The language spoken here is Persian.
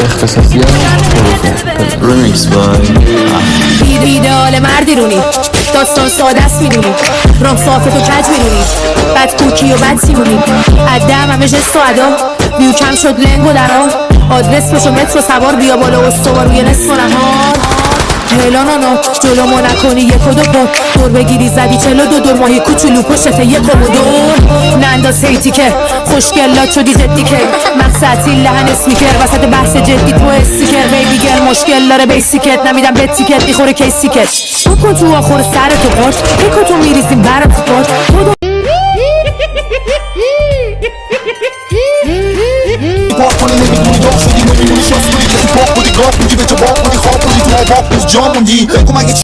اختصاصی ریمیکس بای ایدئال مردی رونی داستان ساده است میدونی رام صافت و کج میدونی بد کوکی و بد سیمونی عدم همه جست و عدا بیو کم شد لنگ و درا آدرس بشو متر و سوار بیا بالا استوار روی نصف و نهار هلانانا جلو ما نکنی یک و دو پا دور بگیری زدی 42 دور ماهی کوچولو پشت یک و دور ننداز هیتی که خوشگلات شدی جدی که مقصدی لحن اسمیکر وسط بحث جدی تو استیکر بیبی گل مشکل داره بیسیکت نمیدم به تیکت میخوره کیسیکت بکن تو آخور سر تو پاش بکن تو میریزیم برات پاش پاک کنی نمیدونی داغ شدی نمیدونی شاست کنی کسی پاک بودی گاه بودی به جواب بودی خواب بودی تو آباق بودی جا موندی بگو مگه